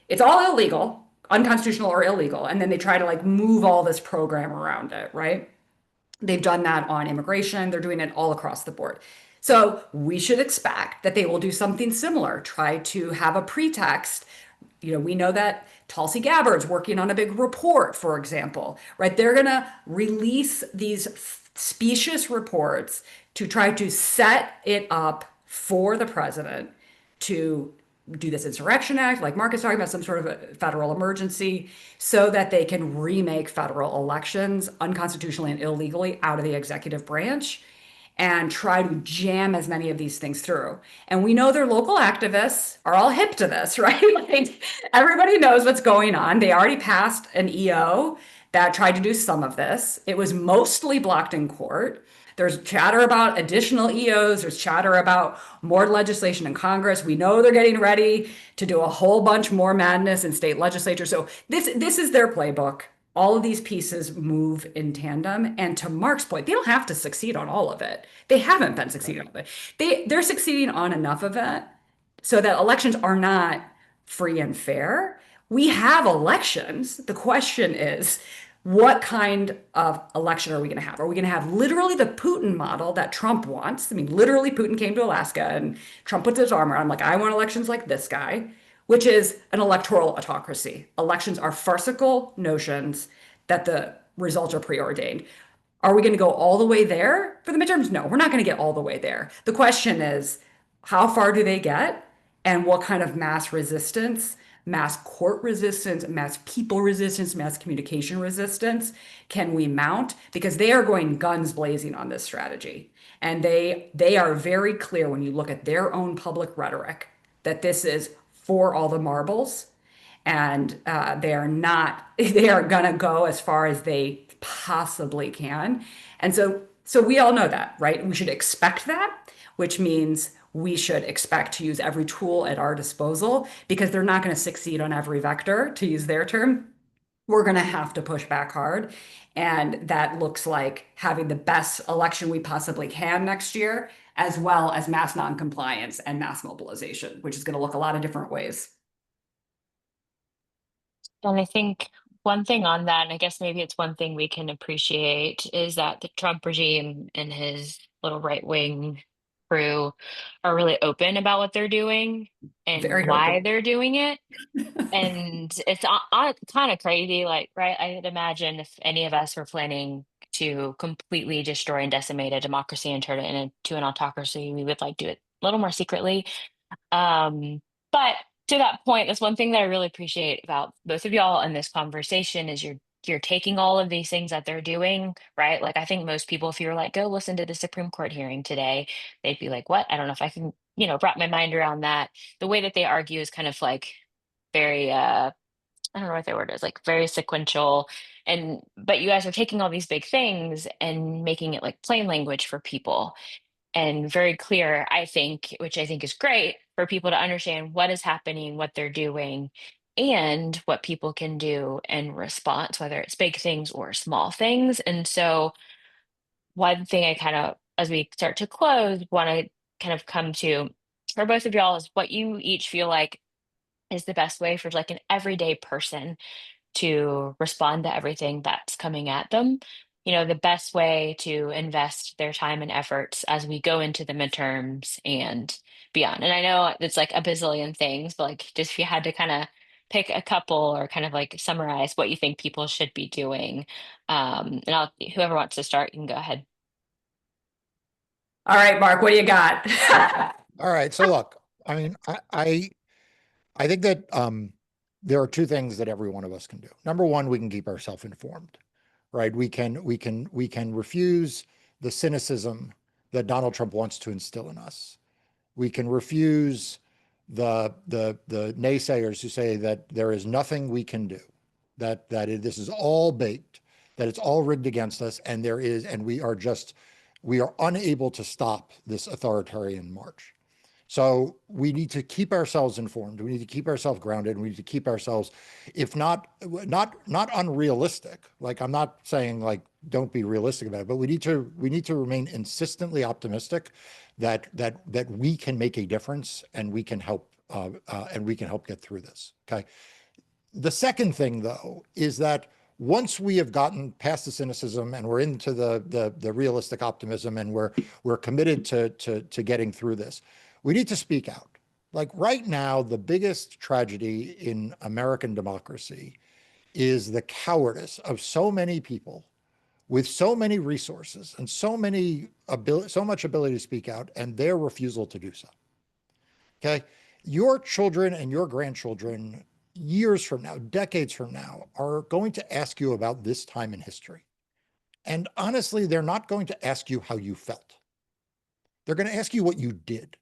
it's all illegal, unconstitutional or illegal, and then they try to like move all this program around it, right? They've done that on immigration. They're doing it all across the board. So we should expect that they will do something similar, try to have a pretext. We know that Tulsi Gabbard's working on a big report, for example, right? They're going to release these specious reports to try to set it up for the president to do this insurrection act, like Marc is talking about, some sort of a federal emergency, so that they can remake federal elections unconstitutionally and illegally out of the executive branch and try to jam as many of these things through. And we know their local activists are all hip to this, right? Like everybody knows what's going on. They already passed an EO that tried to do some of this. It was mostly blocked in court. There's chatter about additional EOs. There's chatter about more legislation in Congress. We know they're getting ready to do a whole bunch more madness in state legislatures. So this is their playbook. All of these pieces move in tandem. And to Marc's point, they don't have to succeed on all of it. They haven't been succeeding on it. They're succeeding on enough of it so that elections are not free and fair. We have elections. The question is, what kind of election are we going to have? Are we going to have literally the Putin model that Trump wants? I mean, literally Putin came to Alaska and Trump puts his arm around him like, I want elections like this guy, which is an electoral autocracy. Elections are farcical notions that the results are preordained. Are we going to go all the way there for the midterms? No, we're not going to get all the way there. The question is, how far do they get? And what kind of mass resistance, mass court resistance, mass people resistance, mass communication resistance can we mount? Because they are going guns blazing on this strategy. And they are very clear when you look at their own public rhetoric that this is for all the marbles, and they are not they are going to go as far as they possibly can. And so we all know that, right? We should expect that, which means we should expect to use every tool at our disposal because they're not going to succeed on every vector, to use their term. We're going to have to push back hard. And that looks like having the best election we possibly can next year, as well as mass noncompliance and mass mobilization, which is going to look a lot of different ways. And I think one thing on that, and I guess maybe it's one thing we can appreciate, is that the Trump regime and his little right wing crew are really open about what they're doing and Very why open. they're doing it. And it's kind of crazy, like, right? I'd imagine if any of us were planning to completely destroy and decimate a democracy and turn it into an autocracy, we would like do it a little more secretly. But to that point, that's one thing that I really appreciate about both of y'all in this conversation is you're taking all of these things that they're doing, right? Like I think most people, if you were like, go listen to the Supreme Court hearing today, they'd be like, what? I don't know if I can, wrap my mind around that. The way that they argue is kind of like very I don't know what the word is, like very sequential. And but you guys are taking all these big things and making it like plain language for people and very clear, I think, which I think is great for people to understand what is happening, what they're doing, and what people can do in response, whether it's big things or small things. And so, one thing I kind of, as we start to close, want to kind of come to for both of y'all is what you each feel like is the best way for like an everyday person to respond to everything that's coming at them. The best way to invest their time and efforts as we go into the midterms and beyond. And I know it's like a bazillion things, but like just if you had to kind of pick a couple or kind of like summarize what you think people should be doing. And whoever wants to start, you can go ahead. All right, Mark, what do you got? All right. So look, I mean, I think that there are two things that every one of us can do. Number one, we can keep ourselves informed, right? We can refuse the cynicism that Donald Trump wants to instill in us. We can refuse the naysayers who say that there is nothing we can do, this is all baked, that it's all rigged against us, and we are unable to stop this authoritarian march. So we need to keep ourselves informed. We need to keep ourselves grounded. We need to keep ourselves, if not unrealistic. Like I'm not saying like don't be realistic about it, but we need to remain insistently optimistic that we can make a difference and we can help get through this. Okay. The second thing though is that once we have gotten past the cynicism and we're into the realistic optimism and we're committed to getting through this, we need to speak out. Like right now, the biggest tragedy in American democracy is the cowardice of so many people with so many resources and so much ability to speak out and their refusal to do so. Okay. Your children and your grandchildren, years from now, decades from now, are going to ask you about this time in history. And honestly, they're not going to ask you how you felt. They're going to ask you what you did.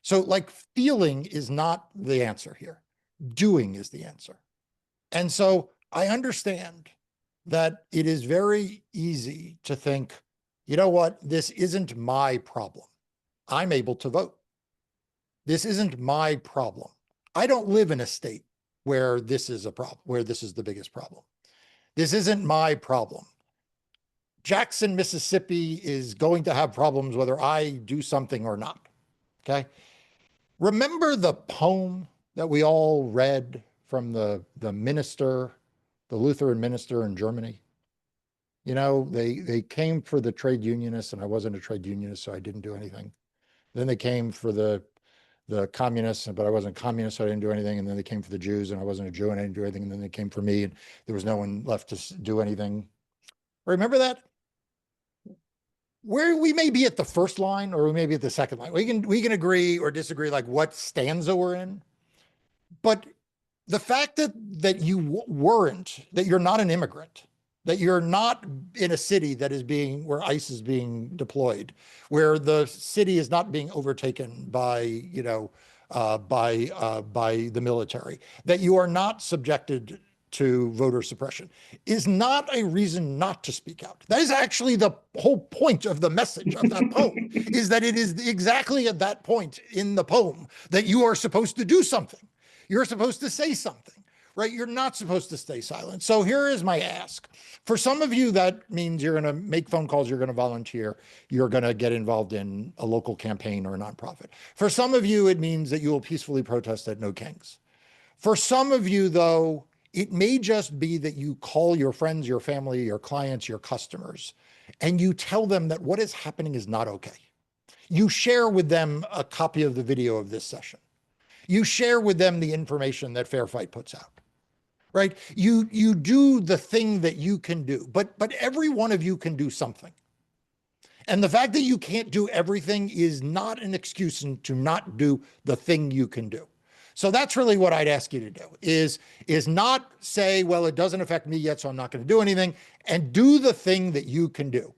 So like feeling is not the answer here. Doing is the answer. And so I understand that it is very easy to think, you know what, this isn't my problem. I'm able to vote. This isn't my problem. I don't live in a state where this is a problem, where this is the biggest problem. This isn't my problem. Jackson, Mississippi is going to have problems whether I do something or not. Okay. Remember the poem that we all read from the minister, the Lutheran minister in Germany? You know, they came for the trade unionists, and I wasn't a trade unionist, so I didn't do anything. Then they came for the communists, but I wasn't communist, so I didn't do anything. And then they came for the Jews, and I wasn't a Jew, and I didn't do anything. And then they came for me, and there was no one left to do anything. Remember that? where we may be at the first line or we may be at the second line. We can agree or disagree like what stanza we're in, but the fact that you weren't, that you're not an immigrant, that you're not in a city that is being where ICE is being deployed, where the city is not being overtaken by by the military, that you are not subjected to voter suppression, is not a reason not to speak out. That is actually the whole point of the message of that poem, is that it is exactly at that point in the poem that you are supposed to do something. You're supposed to say something, right? You're not supposed to stay silent. So here is my ask. For some of you, that means you're going to make phone calls, you're going to volunteer, you're going to get involved in a local campaign or a nonprofit. For some of you, it means that you will peacefully protest at No Kings. For some of you, though, it may just be that you call your friends, your family, your clients, your customers, and you tell them that what is happening is not okay. You share with them a copy of the video of this session. You share with them the information that Fair Fight puts out, right? You do the thing that you can do, but every one of you can do something. And the fact that you can't do everything is not an excuse to not do the thing you can do. So that's really what I'd ask you to do is not say, well, it doesn't affect me yet, so I'm not going to do anything, and do the thing that you can do.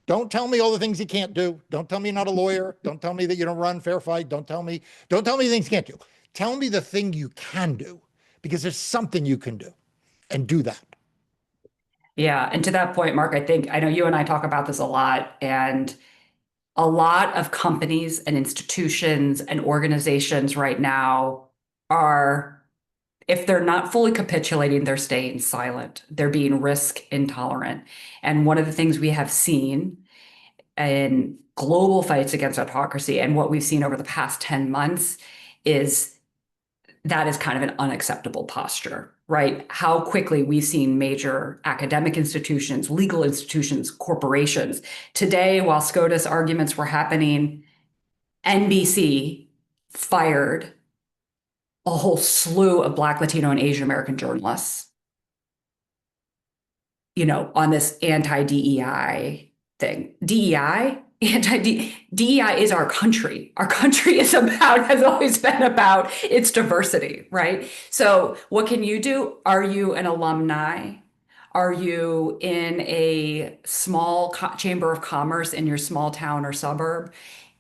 Don't tell me all the things you can't do. Don't tell me you're not a lawyer. Don't tell me that you don't run Fair Fight. Don't tell me things you can't do. Tell me the thing you can do, because there's something you can do, and do that. Yeah. And to that point, Mark, I know you and I talk about this a lot, and a lot of companies and institutions and organizations right now are, if they're not fully capitulating, they're staying silent. They're being risk intolerant. And one of the things we have seen in global fights against autocracy and what we've seen over the past 10 months is that is kind of an unacceptable posture, right? How quickly we've seen major academic institutions, legal institutions, corporations. Today, while SCOTUS arguments were happening, NBC fired a whole slew of Black, Latino, and Asian American journalists, on this anti-DEI thing. DEI is our country. Our country has always been about its diversity, right? So what can you do? Are you an alumni? Are you in a small chamber of commerce in your small town or suburb?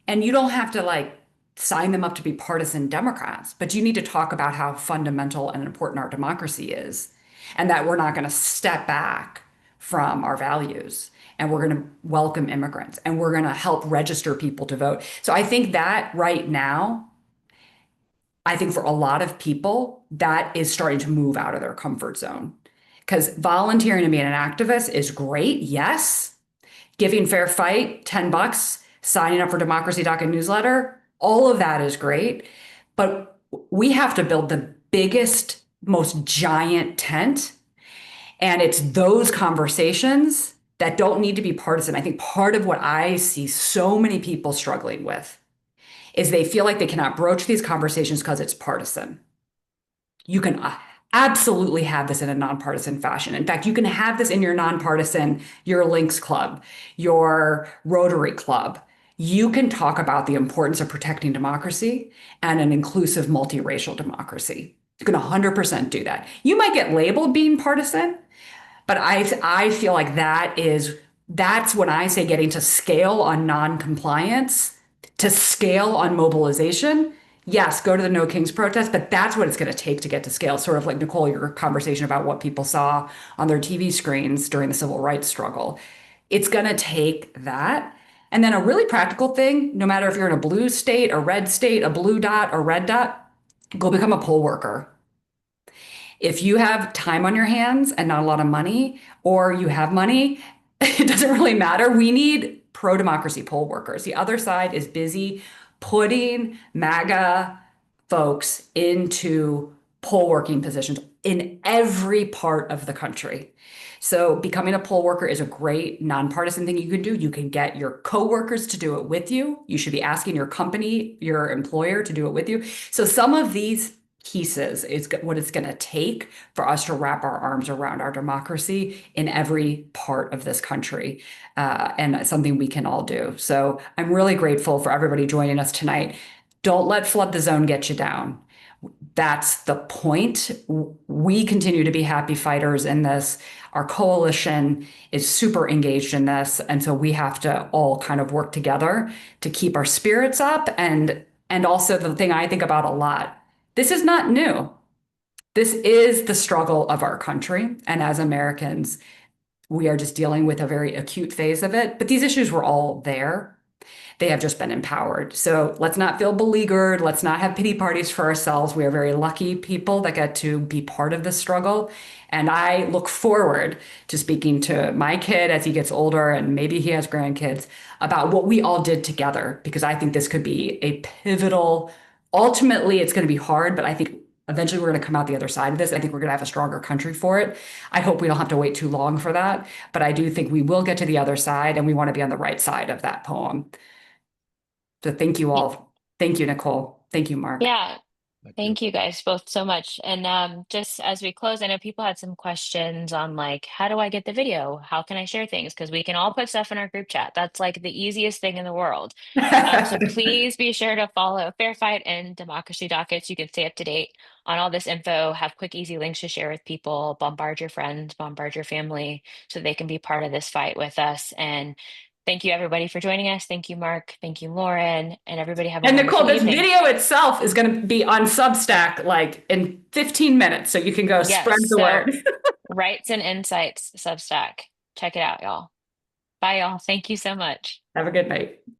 And you don't have to sign them up to be partisan Democrats, but you need to talk about how fundamental and important our democracy is, and that we're not going to step back from our values, and we're going to welcome immigrants, and we're going to help register people to vote. So I think that right now, I think for a lot of people, that is starting to move out of their comfort zone. Because volunteering and being an activist is great, yes. Giving Fair Fight $10, signing up for Democracy.com newsletter, all of that is great. But we have to build the biggest, most giant tent. And it's those conversations that don't need to be partisan. I think part of what I see so many people struggling with is they feel like they cannot broach these conversations because it's partisan. You can absolutely have this in a nonpartisan fashion. In fact, you can have this in your nonpartisan, your Links Club, your Rotary Club. You can talk about the importance of protecting democracy and an inclusive multiracial democracy. You can 100% do that. You might get labeled being partisan, but I feel like that's when I say getting to scale on non-compliance, to scale on mobilization. Yes, go to the No Kings protest, but that's what it's going to take to get to scale. Sort of like, Nicole, your conversation about what people saw on their TV screens during the civil rights struggle. It's going to take that. And then a really practical thing, no matter if you're in a blue state, a red state, a blue dot, or red dot, go become a poll worker. If you have time on your hands and not a lot of money, or you have money, it doesn't really matter. We need pro-democracy poll workers. The other side is busy putting MAGA folks into poll working positions in every part of the country. So becoming a poll worker is a great nonpartisan thing you can do. You can get your coworkers to do it with you. You should be asking your company, your employer, to do it with you. So some of these pieces is what it's going to take for us to wrap our arms around our democracy in every part of this country. And something we can all do. So I'm really grateful for everybody joining us tonight. Don't let Flood the Zone get you down. That's the point. We continue to be happy fighters in this. Our coalition is super engaged in this. And so we have to all kind of work together to keep our spirits up. And also the thing I think about a lot, this is not new. This is the struggle of our country. And as Americans, we are just dealing with a very acute phase of it. But these issues were all there. They have just been empowered. So let's not feel beleaguered. Let's not have pity parties for ourselves. We are very lucky people that get to be part of this struggle. And I look forward to speaking to my kid as he gets older and maybe he has grandkids about what we all did together, because I think this could be a pivotal, ultimately, it's going to be hard, but I think eventually we're going to come out the other side of this. I think we're going to have a stronger country for it. I hope we don't have to wait too long for that, but I do think we will get to the other side and we want to be on the right side of that poem. So thank you all. Thank you, Nicole. Thank you, Marc. Yeah. Thank you. Thank you guys both so much. And just as we close, I know people had some questions on like, how do I get the video? How can I share things? Because we can all put stuff in our group chat. That's like the easiest thing in the world. So please be sure to follow Fair Fight and Democracy Dockets. You can stay up to date on all this info, have quick, easy links to share with people, bombard your friends, bombard your family so they can be part of this fight with us. And thank you everybody for joining us. Thank you, Marc. Thank you, Lauren. And everybody have a And Nicole, wonderful this evening. video itself is going to be on Substack like in 15 minutes. So you can go Yes, spread the so word. Rights and Insights Substack. Check it out, y'all. Bye, y'all. Thank you so much. Have a good night.